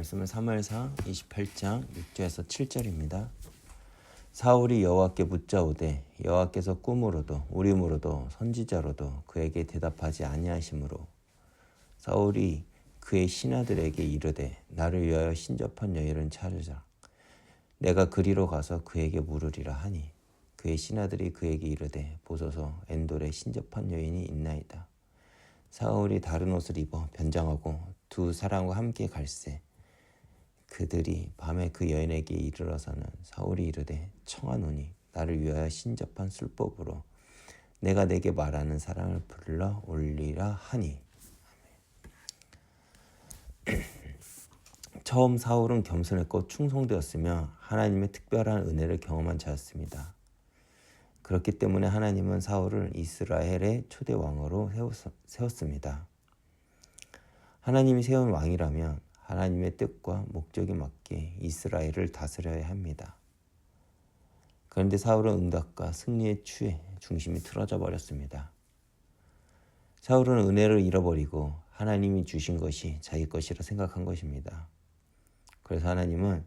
말씀은 사무엘상 28장 6절에서 7절입니다. 사울이 여호와께 묻자오되 여호와께서 꿈으로도 우림으로도 선지자로도 그에게 대답하지 아니하시므로 사울이 그의 신하들에게 이르되 나를 위하여 신접한 여인을 찾으자 내가 그리로 가서 그에게 물으리라 하니 그의 신하들이 그에게 이르되 보소서 엔돌에 신접한 여인이 있나이다. 사울이 다른 옷을 입어 변장하고 두 사람과 함께 갈새 그들이 밤에 그 여인에게 이르러서는 사울이 이르되 청하노니 나를 위하여 신접한 술법으로 내가 내게 말하는 사람을 불러 올리라 하니. 처음 사울은 겸손했고 충성되었으며 하나님의 특별한 은혜를 경험한 자였습니다. 그렇기 때문에 하나님은 사울을 이스라엘의 초대 왕으로 세웠습니다. 하나님이 세운 왕이라면 하나님의 뜻과 목적에 맞게 이스라엘을 다스려야 합니다. 그런데 사울은 응답과 승리에 취해 중심이 틀어져 버렸습니다. 사울은 은혜를 잃어버리고 하나님이 주신 것이 자기 것이라 생각한 것입니다. 그래서 하나님은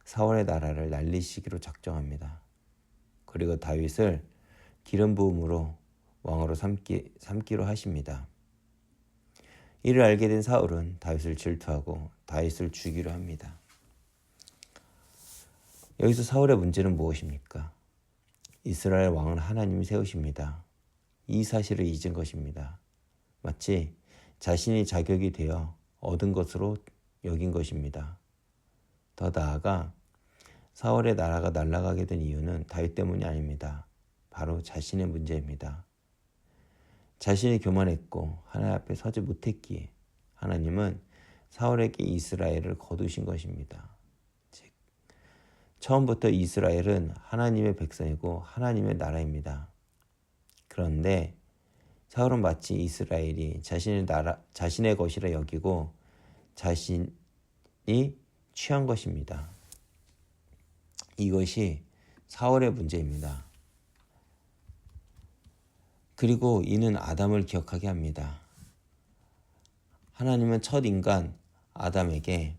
사울의 나라를 날리시기로 작정합니다. 그리고 다윗을 기름 부음으로 왕으로 삼기로 하십니다. 이를 알게 된 사울은 다윗을 질투하고 다윗을 죽이려 합니다. 여기서 사울의 문제는 무엇입니까? 이스라엘 왕은 하나님이 세우십니다. 이 사실을 잊은 것입니다. 마치 자신이 자격이 되어 얻은 것으로 여긴 것입니다. 더 나아가 사울의 나라가 날아가게 된 이유는 다윗 때문이 아닙니다. 바로 자신의 문제입니다. 자신이 교만했고 하나님 앞에 서지 못했기에 하나님은 사울에게 이스라엘을 거두신 것입니다. 즉, 처음부터 이스라엘은 하나님의 백성이고 하나님의 나라입니다. 그런데 사울은 마치 이스라엘이 자신의 것이라 여기고 자신이 취한 것입니다. 이것이 사울의 문제입니다. 그리고 이는 아담을 기억하게 합니다. 하나님은 첫 인간 아담에게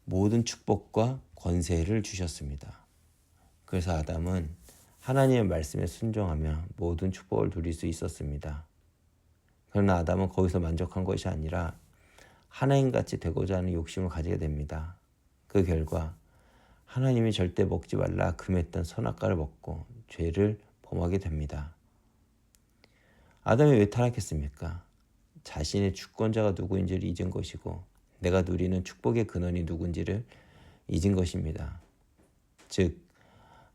모든 축복과 권세를 주셨습니다. 그래서 아담은 하나님의 말씀에 순종하며 모든 축복을 누릴 수 있었습니다. 그러나 아담은 거기서 만족한 것이 아니라 하나님같이 되고자 하는 욕심을 가지게 됩니다. 그 결과 하나님이 절대 먹지 말라 금했던 선악과를 먹고 죄를 범하게 됩니다. 아담이 왜 타락했습니까? 자신의 주권자가 누구인지를 잊은 것이고 내가 누리는 축복의 근원이 누군지를 잊은 것입니다. 즉,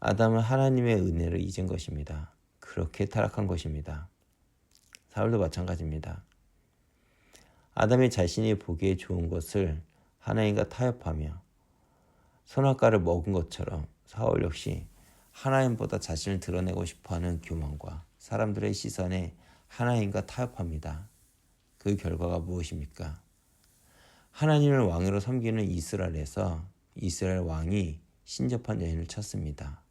아담은 하나님의 은혜를 잊은 것입니다. 그렇게 타락한 것입니다. 사울도 마찬가지입니다. 아담이 자신이 보기에 좋은 것을 하나님과 타협하며 선악과를 먹은 것처럼 사울 역시 하나님보다 자신을 드러내고 싶어하는 교만과 사람들의 시선에 하나님과 타협합니다. 그 결과가 무엇입니까? 하나님을 왕으로 섬기는 이스라엘에서 이스라엘 왕이 신접한 여인을 찾습니다.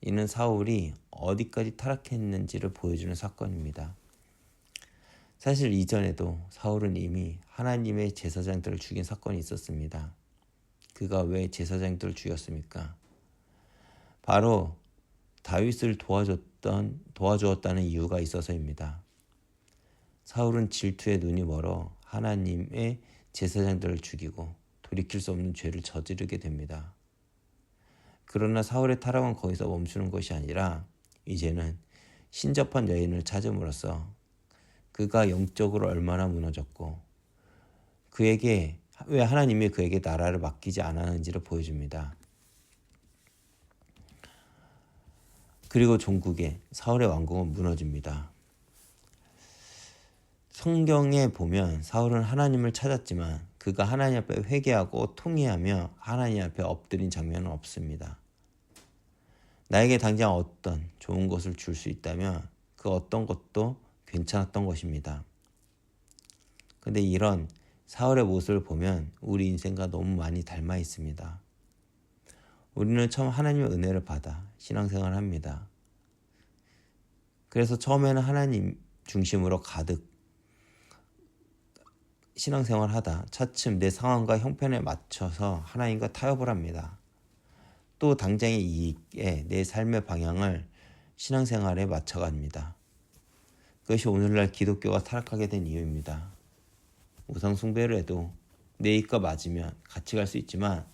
이는 사울이 어디까지 타락했는지를 보여주는 사건입니다. 사실 이전에도 사울은 이미 하나님의 제사장들을 죽인 사건이 있었습니다. 그가 왜 제사장들을 죽였습니까? 바로 다윗을 도와주었다는 이유가 있어서입니다. 사울은 질투에 눈이 멀어 하나님의 제사장들을 죽이고 돌이킬 수 없는 죄를 저지르게 됩니다. 그러나 사울의 타락은 거기서 멈추는 것이 아니라 이제는 신접한 여인을 찾음으로써 그가 영적으로 얼마나 무너졌고 왜 하나님이 그에게 나라를 맡기지 않았는지를 보여줍니다. 그리고 종국에 사울의 왕국은 무너집니다. 성경에 보면 사울은 하나님을 찾았지만 그가 하나님 앞에 회개하고 통회하며 하나님 앞에 엎드린 장면은 없습니다. 나에게 당장 어떤 좋은 것을 줄 수 있다면 그 어떤 것도 괜찮았던 것입니다. 그런데 이런 사울의 모습을 보면 우리 인생과 너무 많이 닮아 있습니다. 우리는 처음 하나님의 은혜를 받아 신앙생활을 합니다. 그래서 처음에는 하나님 중심으로 가득 신앙생활하다 차츰 내 상황과 형편에 맞춰서 하나님과 타협을 합니다. 또 당장의 이익에 내 삶의 방향을 신앙생활에 맞춰갑니다. 그것이 오늘날 기독교가 타락하게 된 이유입니다. 우상 숭배를 해도 내 이익과 맞으면 같이 갈 수 있지만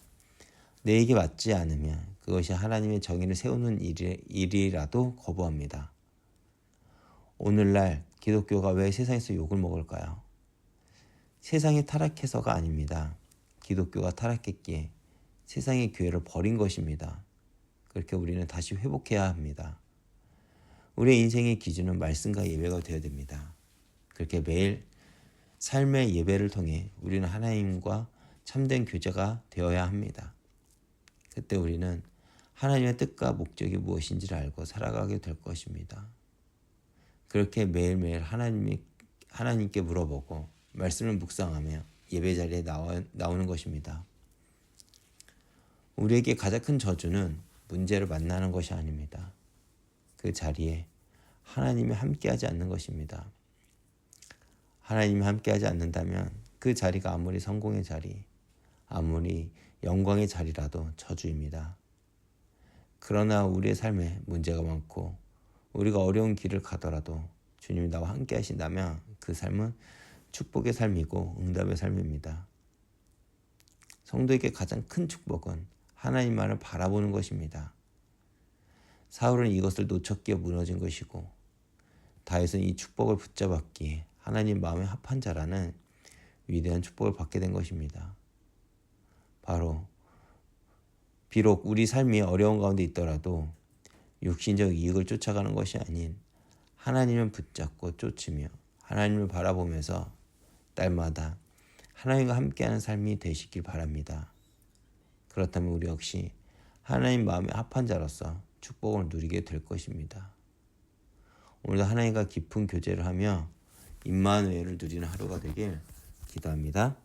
내 이익에 맞지 않으면 그것이 하나님의 정의를 세우는 일이라도 거부합니다. 오늘날 기독교가 왜 세상에서 욕을 먹을까요? 세상이 타락해서가 아닙니다. 기독교가 타락했기에 세상의 교회를 버린 것입니다. 그렇게 우리는 다시 회복해야 합니다. 우리의 인생의 기준은 말씀과 예배가 되어야 됩니다. 그렇게 매일 삶의 예배를 통해 우리는 하나님과 참된 교제가 되어야 합니다. 그때 우리는 하나님의 뜻과 목적이 무엇인지를 알고 살아가게 될 것입니다. 그렇게 매일매일 하나님께 물어보고 말씀을 묵상하며 예배 자리에 나오는 것입니다. 우리에게 가장 큰 저주는 문제를 만나는 것이 아닙니다. 그 자리에 하나님이 함께하지 않는 것입니다. 하나님이 함께하지 않는다면 그 자리가 아무리 성공의 자리, 아무리 영광의 자리라도 저주입니다. 그러나 우리의 삶에 문제가 많고 우리가 어려운 길을 가더라도 주님이 나와 함께 하신다면 그 삶은 축복의 삶이고 응답의 삶입니다. 성도에게 가장 큰 축복은 하나님만을 바라보는 것입니다. 사울은 이것을 놓쳤기에 무너진 것이고 다윗은 이 축복을 붙잡았기에 하나님 마음에 합한 자라는 위대한 축복을 받게 된 것입니다. 바로 비록 우리 삶이 어려운 가운데 있더라도 육신적 이익을 쫓아가는 것이 아닌 하나님을 붙잡고 쫓으며 하나님을 바라보면서 날마다 하나님과 함께하는 삶이 되시길 바랍니다. 그렇다면 우리 역시 하나님 마음에 합한 자로서 축복을 누리게 될 것입니다. 오늘도 하나님과 깊은 교제를 하며 임마누엘을 누리는 하루가 되길 기도합니다.